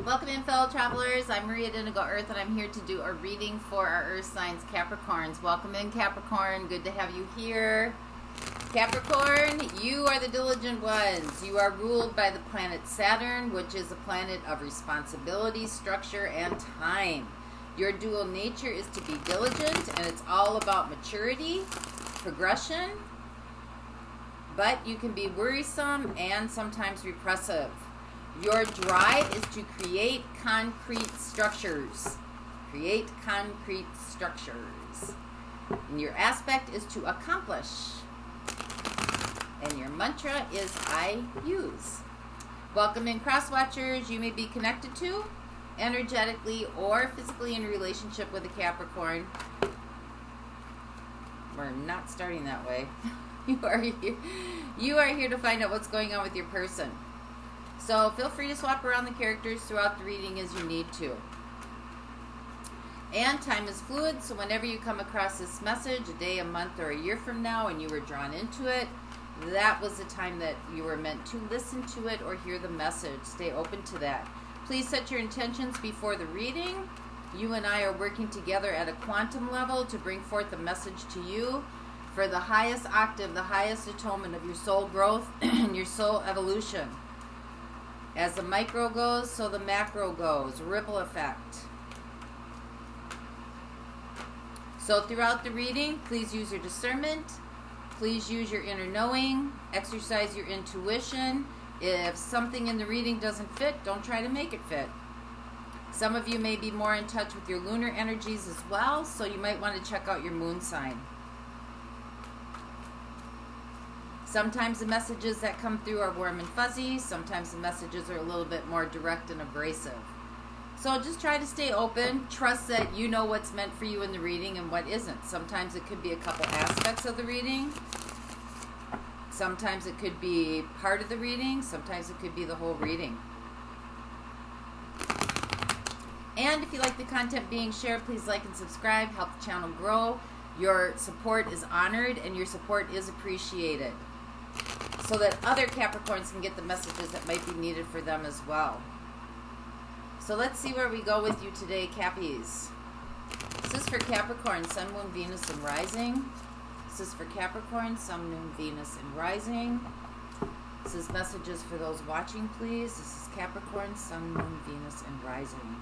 Welcome in, fellow travelers. I'm Maria Indigo Earth, and I'm here to do a reading for our Earth signs, Capricorns. Welcome in, Capricorn. Good to have you here. Capricorn, you are the diligent ones. You are ruled by the planet Saturn, which is a planet of responsibility, structure, and time. Your dual nature is to be diligent, and it's all about maturity, progression, but you can be worrisome and sometimes repressive. Your drive is to create concrete structures. Create concrete structures. And your aspect is to accomplish. And your mantra is I use. Welcome in, cross watchers. You may be connected to, energetically or physically in a relationship with a Capricorn. We're not starting that way. You are here to find out what's going on with your person. So feel free to swap around the characters throughout the reading as you need to. And time is fluid, so whenever you come across this message, a day, a month, or a year from now, and you were drawn into it, that was the time that you were meant to listen to it or hear the message. Stay open to that. Please set your intentions before the reading. You and I are working together at a quantum level to bring forth a message to you for the highest octave, the highest atonement of your soul growth and your soul evolution. As the micro goes, so the macro goes. Ripple effect. So throughout the reading, please use your discernment. Please use your inner knowing. Exercise your intuition. If something in the reading doesn't fit, don't try to make it fit. Some of you may be more in touch with your lunar energies as well, so you might want to check out your moon sign. Sometimes the messages that come through are warm and fuzzy. Sometimes the messages are a little bit more direct and abrasive. So just try to stay open. Trust that you know what's meant for you in the reading and what isn't. Sometimes it could be a couple aspects of the reading. Sometimes it could be part of the reading. Sometimes it could be the whole reading. And if you like the content being shared, please like and subscribe. Help the channel grow. Your support is honored and your support is appreciated, so that other Capricorns can get the messages that might be needed for them as well. So let's see where we go with you today, Cappies. This is for Capricorn, Sun, Moon, Venus, and Rising. This is for Capricorn, Sun, Moon, Venus, and Rising. This is messages for those watching, please. This is Capricorn, Sun, Moon, Venus, and Rising.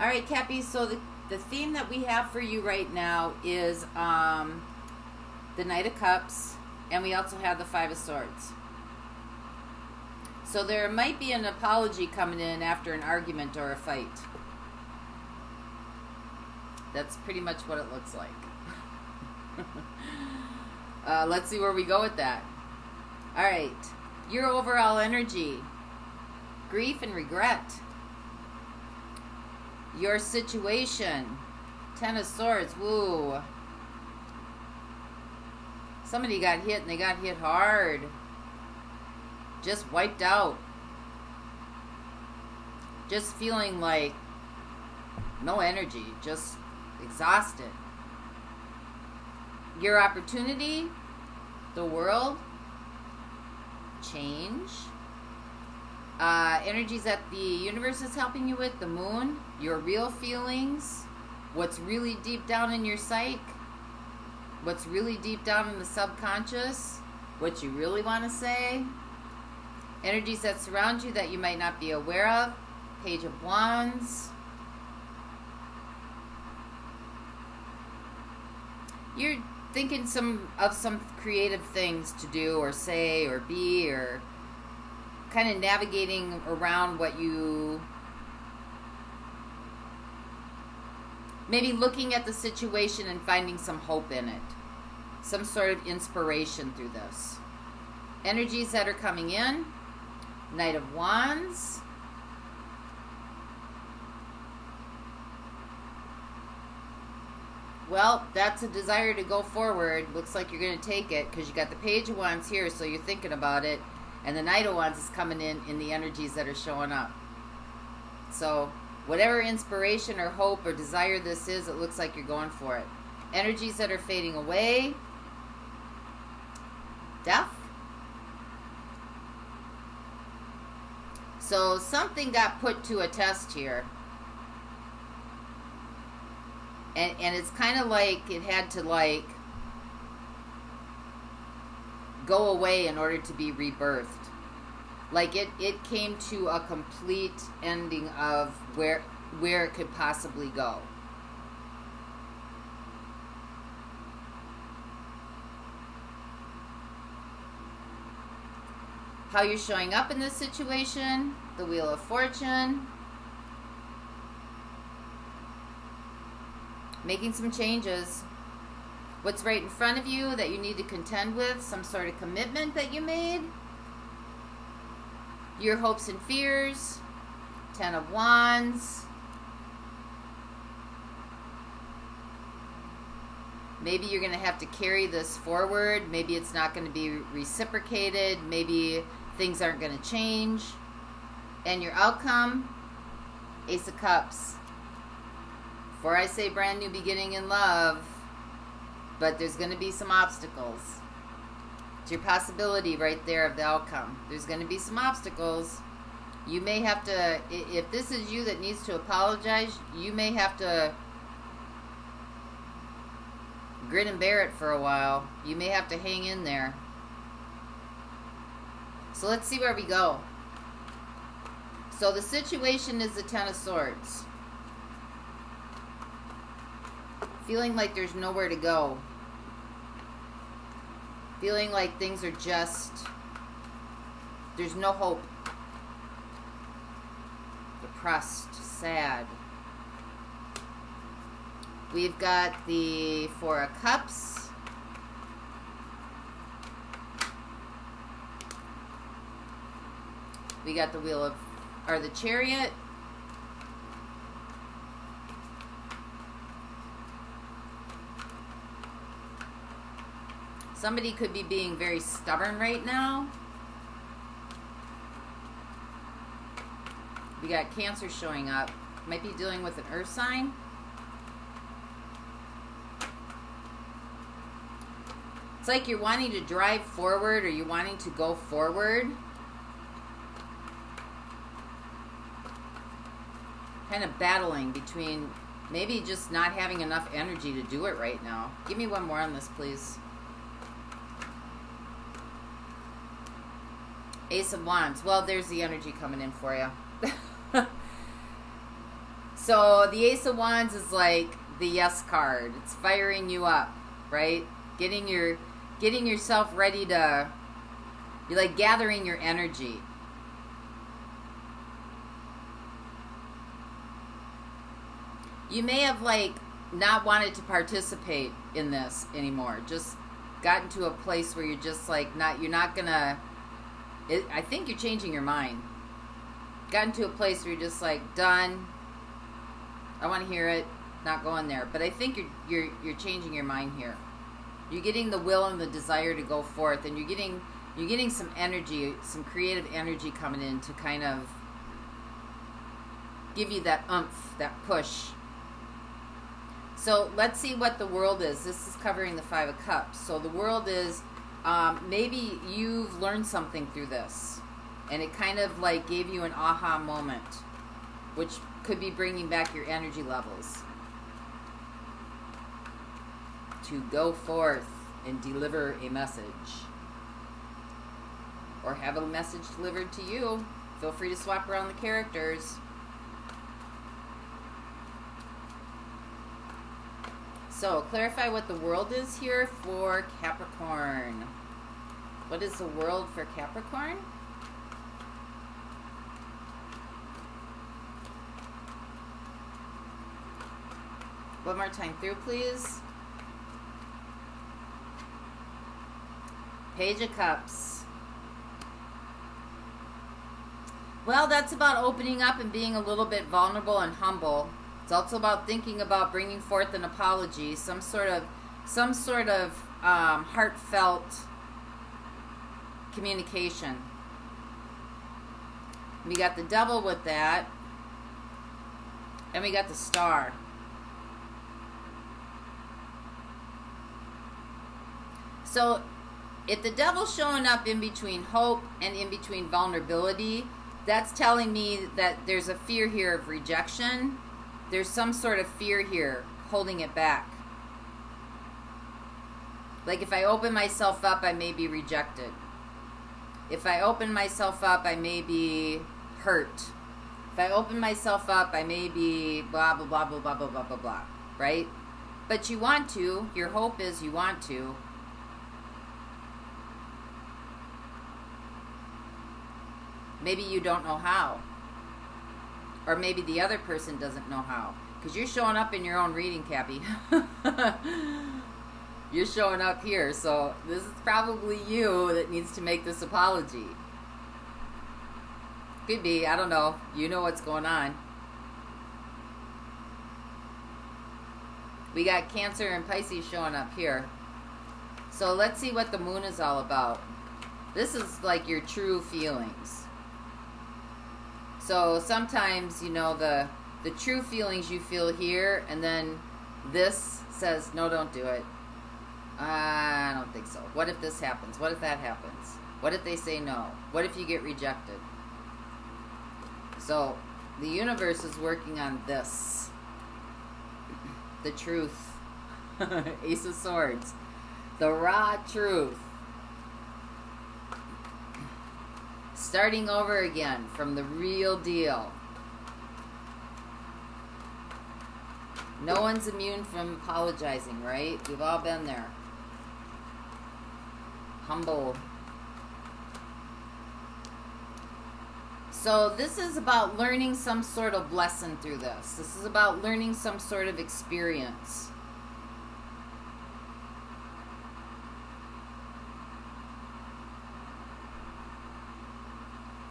All right, Cappies, so the theme that we have for you right now is the Knight of Cups, and we also have the Five of Swords. So there might be an apology coming in after an argument or a fight. That's pretty much what it looks like. Let's see where we go with that. All right, your overall energy, grief and regret. Your situation, Ten of Swords, woo. Somebody got hit and they got hit hard. Just wiped out. Just feeling like no energy, just exhausted. Your opportunity, the world, change. Energies that the universe is helping you with, the moon, your real feelings, what's really deep down in your psyche, what's really deep down in the subconscious, what you really want to say, energies that surround you that you might not be aware of, Page of Wands. You're thinking of some creative things to do or say or be, or kind of navigating around what you, maybe looking at the situation and finding some hope in it, some sort of inspiration through this. Energies that are coming in, Knight of Wands, well, that's a desire to go forward. Looks like you're going to take it because you got the Page of Wands here, so you're thinking about it. And the Knight of Wands is coming in the energies that are showing up. So whatever inspiration or hope or desire this is, it looks like you're going for it. Energies that are fading away. Death. So something got put to a test here. And it's kind of like it had to like go away in order to be rebirthed. Like it came to a complete ending of where it could possibly go. How you're showing up in this situation, the Wheel of Fortune. Making some changes. What's right in front of you that you need to contend with, some sort of commitment that you made. Your hopes and fears. 10 of Wands. Maybe you're going to have to carry this forward. Maybe it's not going to be reciprocated. Maybe things aren't going to change. And your outcome, Ace of Cups. Before I say brand new beginning in love, but there's going to be some obstacles. It's your possibility right there of the outcome. There's going to be some obstacles. You may have to, if this is you that needs to apologize, you may have to grin and bear it for a while. You may have to hang in there. So let's see where we go. So the situation is the Ten of Swords. Feeling like there's nowhere to go. Feeling like things are just, there's no hope. Depressed, sad. We've got the Four of Cups. We got the Wheel of, or the Chariot. Somebody could be being very stubborn right now. We got Cancer showing up. Might be dealing with an earth sign. It's like you're wanting to drive forward or you're wanting to go forward. Kind of battling between maybe just not having enough energy to do it right now. Give me one more on this, please. Ace of Wands. Well, there's the energy coming in for you. So the Ace of Wands is like the yes card. It's firing you up, right? Getting yourself ready to, you're like gathering your energy. You may have like not wanted to participate in this anymore. Just gotten to a place where you're just like you're not gonna. I think you're changing your mind. Gotten to a place where you're just like done. I want to hear it. Not going there. But I think you're changing your mind here. You're getting the will and the desire to go forth, and you're getting some energy, some creative energy coming in to kind of give you that oomph, that push. So let's see what the world is. This is covering the Five of Cups. So the world is. Maybe you've learned something through this and it kind of like gave you an aha moment, which could be bringing back your energy levels to go forth and deliver a message or have a message delivered to you. Feel free to swap around the characters. So, clarify what the world is here for Capricorn. What is the world for Capricorn? One more time through, please. Page of Cups. Well, that's about opening up and being a little bit vulnerable and humble. It's also about thinking about bringing forth an apology, some sort of heartfelt communication. We got the Devil with that. And we got the Star. So, if the devil's showing up in between hope and in between vulnerability, that's telling me that there's a fear here of rejection. There's some sort of fear here holding it back. Like if I open myself up, I may be rejected. If I open myself up, I may be hurt. If I open myself up, I may be blah, blah, blah, blah, blah, blah, blah, blah, blah. Right? But you want to. Your hope is you want to. Maybe you don't know how. Or maybe the other person doesn't know how. Because you're showing up in your own reading, Cappy. You're showing up here. So this is probably you that needs to make this apology. Could be. I don't know. You know what's going on. We got Cancer and Pisces showing up here. So let's see what the moon is all about. This is like your true feelings. So sometimes, you know, the true feelings you feel here, and then this says, no, don't do it. I don't think so. What if this happens? What if that happens? What if they say no? What if you get rejected? So the universe is working on this. The truth. Ace of Swords. The raw truth. Starting over again from the real deal. No one's immune from apologizing, right? We've all been there. Humble. So this is about learning some sort of lesson through this. This is about learning some sort of experience.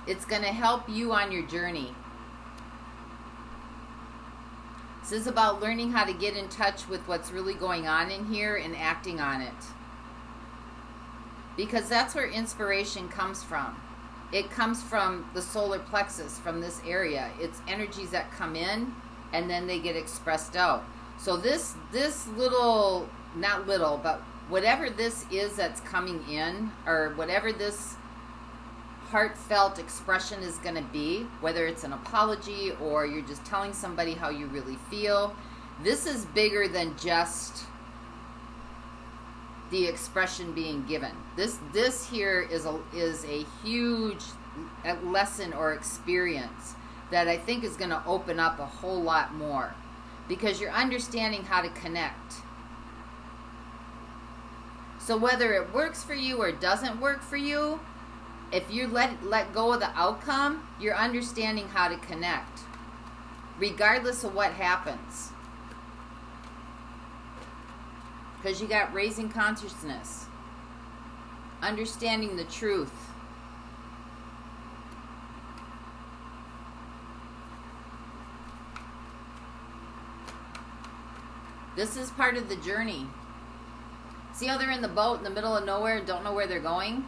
It's going to help you on your journey. This is about learning how to get in touch with what's really going on in here and acting on it. Because that's where inspiration comes from. It comes from the solar plexus, from this area. It's energies that come in and then they get expressed out. So this little, not little, but whatever this is that's coming in, or whatever this heartfelt expression is going to be, whether it's an apology or you're just telling somebody how you really feel, this is bigger than just the expression being given. This here is a huge lesson or experience that I think is going to open up a whole lot more, because you're understanding how to connect. So whether it works for you or doesn't work for you, if you let go of the outcome, you're understanding how to connect, regardless of what happens. Because you got raising consciousness, understanding the truth. This is part of the journey. See how they're in the boat in the middle of nowhere and don't know where they're going?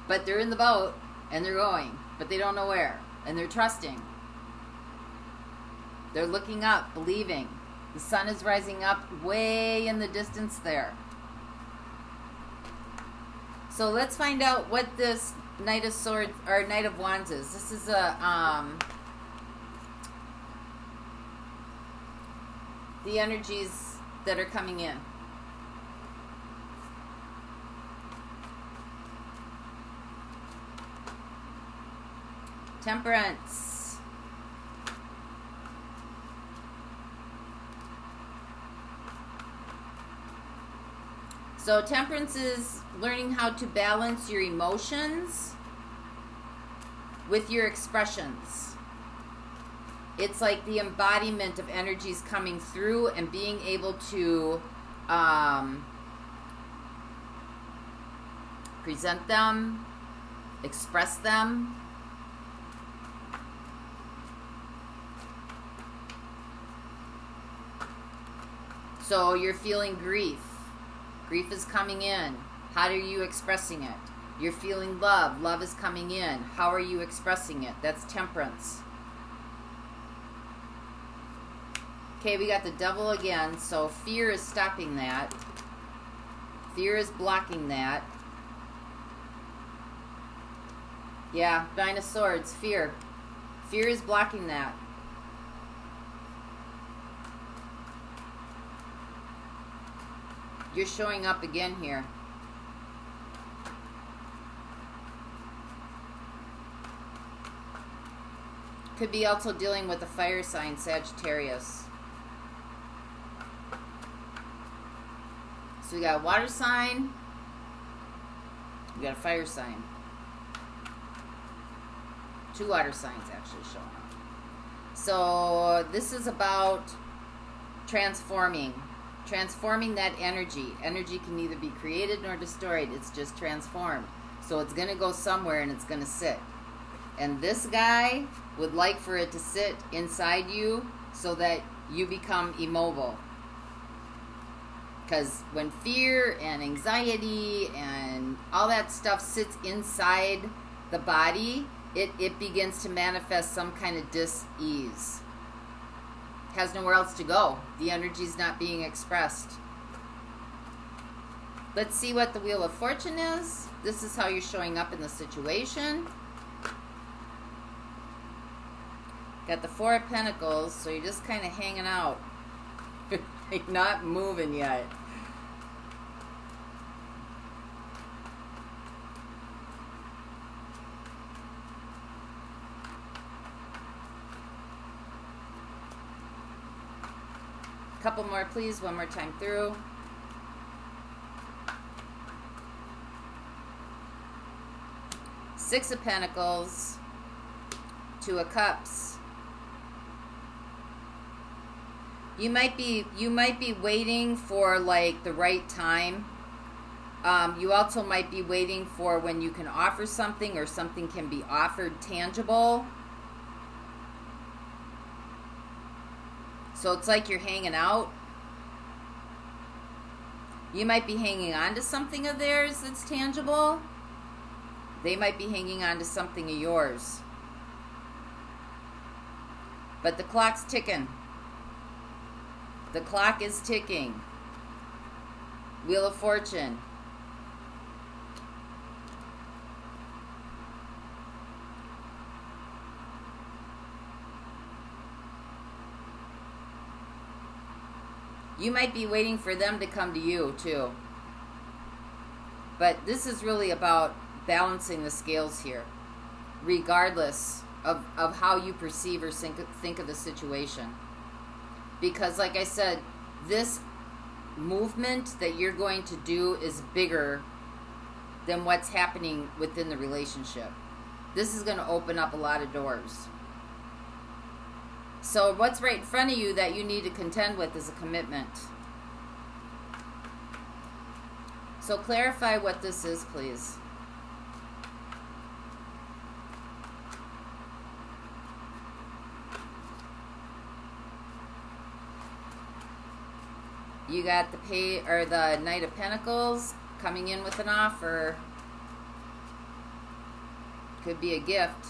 But they're in the boat, and they're going, but they don't know where. And they're trusting. They're looking up, believing. The sun is rising up way in the distance there. So let's find out what this Knight of Swords, or Knight of Wands is. This is a, the energies that are coming in. Temperance. So temperance is learning how to balance your emotions with your expressions. It's like the embodiment of energies coming through and being able to present them, express them. So you're feeling grief. Grief is coming in. How are you expressing it? You're feeling love. Love is coming in. How are you expressing it? That's temperance. Okay, we got the devil again, so fear is stopping that. Fear is blocking that. Yeah, Nine of Swords, fear. Fear is blocking that. You're showing up again here. Could be also dealing with a fire sign, Sagittarius. So we got a water sign. We got a fire sign. 2 water signs actually showing up. So this is about transforming. Transforming that energy. Energy can neither be created nor destroyed. It's just transformed. So it's going to go somewhere and it's going to sit. And this guy would like for it to sit inside you so that you become immobile. Because when fear and anxiety and all that stuff sits inside the body, it begins to manifest some kind of dis-ease. Has nowhere else to go. The energy's not being expressed. Let's see what the Wheel of Fortune is. This is how you're showing up in the situation. Got the 4 of Pentacles, so you're just kind of hanging out. You're not moving yet. Couple more, please. One more time through. Six of Pentacles. 2 of Cups. You might be waiting for like the right time. You also might be waiting for when you can offer something or something can be offered tangible. So it's like you're hanging out. You might be hanging on to something of theirs that's tangible. They might be hanging on to something of yours. But the clock's ticking. The clock is ticking. Wheel of Fortune. You might be waiting for them to come to you, too. But this is really about balancing the scales here, regardless of how you perceive or think of the situation. Because, like I said, this movement that you're going to do is bigger than what's happening within the relationship. This is going to open up a lot of doors. So what's right in front of you that you need to contend with is a commitment. So clarify what this is, please. You got the Knight of Pentacles coming in with an offer. Could be a gift.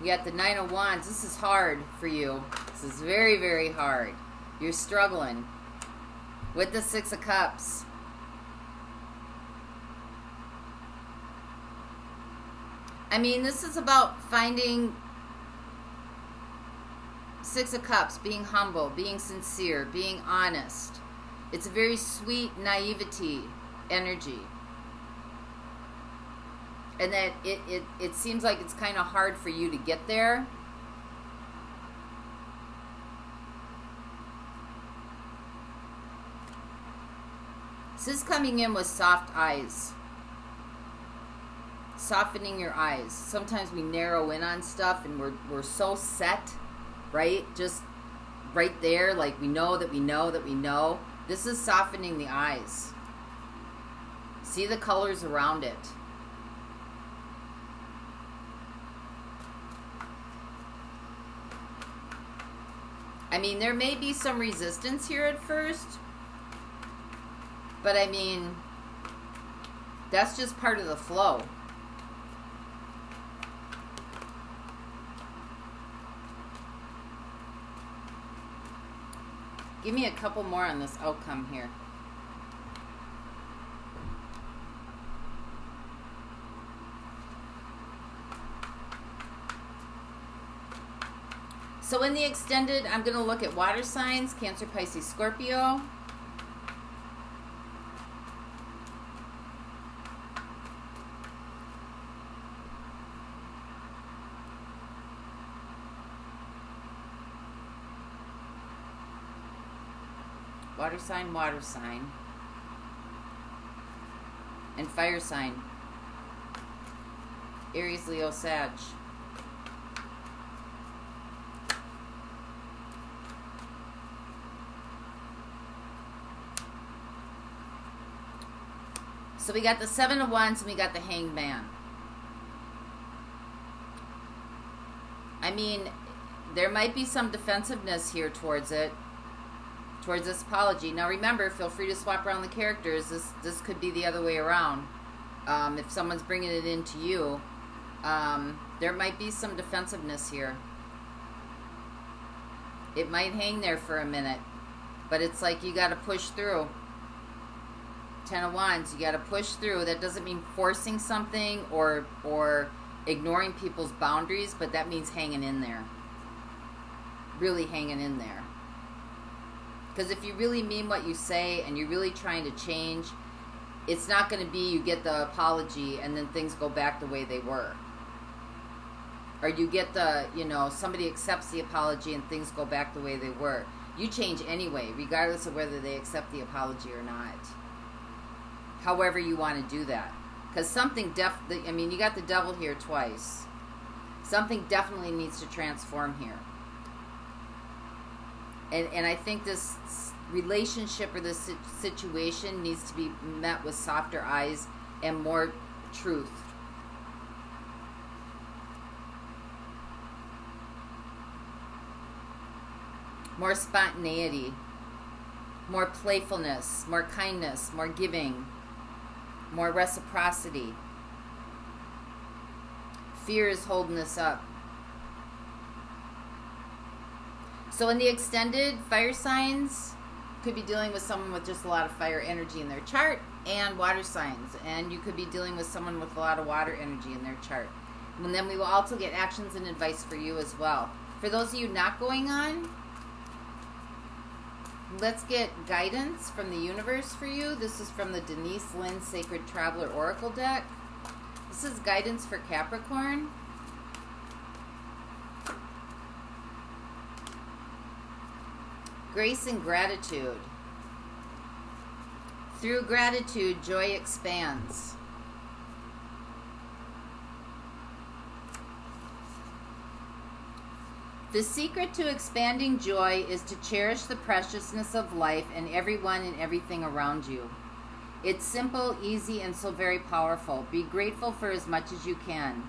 You got the 9 of Wands. This is hard for you. This is very, very hard. You're struggling. With the 6 of Cups. I mean, this is about finding 6 of Cups, being humble, being sincere, being honest. It's a very sweet naivety energy. And that it seems like it's kind of hard for you to get there. This is coming in with soft eyes. Softening your eyes. Sometimes we narrow in on stuff and we're so set, right? Just right there, like we know that we know that we know. This is softening the eyes. See the colors around it. I mean, there may be some resistance here at first, but I mean, that's just part of the flow. Give me a couple more on this outcome here. So in the extended, I'm going to look at water signs, Cancer, Pisces, Scorpio. Water sign, and fire sign, Aries, Leo, Sag. So we got the Seven of Wands and we got the Hanged Man. I mean, there might be some defensiveness here towards it. Towards this apology. Now remember, feel free to swap around the characters. This could be the other way around. If someone's bringing it into you, there might be some defensiveness here. It might hang there for a minute, but it's like you got to push through. Ten of Wands, you got to push through. That doesn't mean forcing something or ignoring people's boundaries, but that means hanging in there. Really hanging in there. Because if you really mean what you say and you're really trying to change, it's not going to be you get the apology and then things go back the way they were. Or you get the, somebody accepts the apology and things go back the way they were. You change anyway, regardless of whether they accept the apology or not. However you want to do that. Because something you got the devil here twice. Something definitely needs to transform here. And I think this relationship or this situation needs to be met with softer eyes and more truth. More spontaneity. More playfulness. More kindness. More giving. More reciprocity. Fear is holding this up. So in the extended, fire signs could be dealing with someone with just a lot of fire energy in their chart, and water signs. And you could be dealing with someone with a lot of water energy in their chart. And then we will also get actions and advice for you as well. For those of you not going on, let's get guidance from the universe for you. This is from the Denise Lynn Sacred Traveler Oracle deck. This is guidance for Capricorn. Grace and gratitude. Through gratitude, joy expands. The secret to expanding joy is to cherish the preciousness of life and everyone and everything around you. It's simple, easy, and so very powerful. Be grateful for as much as you can.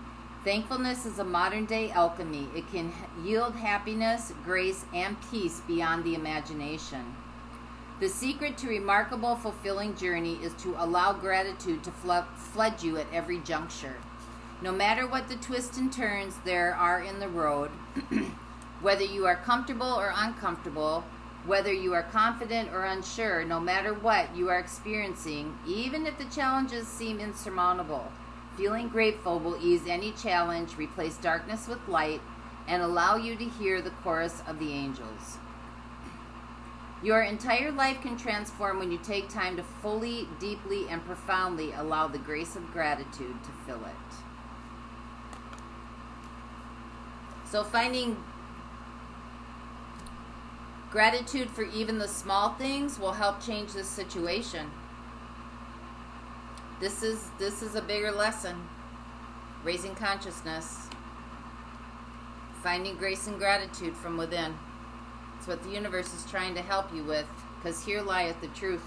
Thankfulness is a modern-day alchemy. It can yield happiness, grace, and peace beyond the imagination. The secret to remarkable, fulfilling journey is to allow gratitude to flood you at every juncture. No matter what the twists and turns there are in the road, whether you are comfortable or uncomfortable, whether you are confident or unsure, no matter what you are experiencing, even if the challenges seem insurmountable, feeling grateful will ease any challenge, replace darkness with light, and allow you to hear the chorus of the angels. Your entire life can transform when you take time to fully, deeply, and profoundly allow the grace of gratitude to fill it. So finding gratitude for even the small things will help change this situation. This is a bigger lesson. Raising consciousness. Finding grace and gratitude from within. It's what the universe is trying to help you with, because here lieth the truth.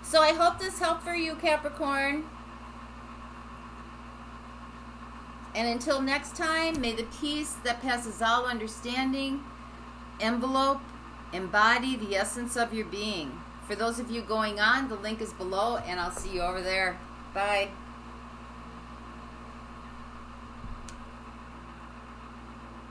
So I hope this helped for you, Capricorn. And until next time, may the peace that passes all understanding envelope, embody the essence of your being. For those of you going on, the link is below, and I'll see you over there. Bye.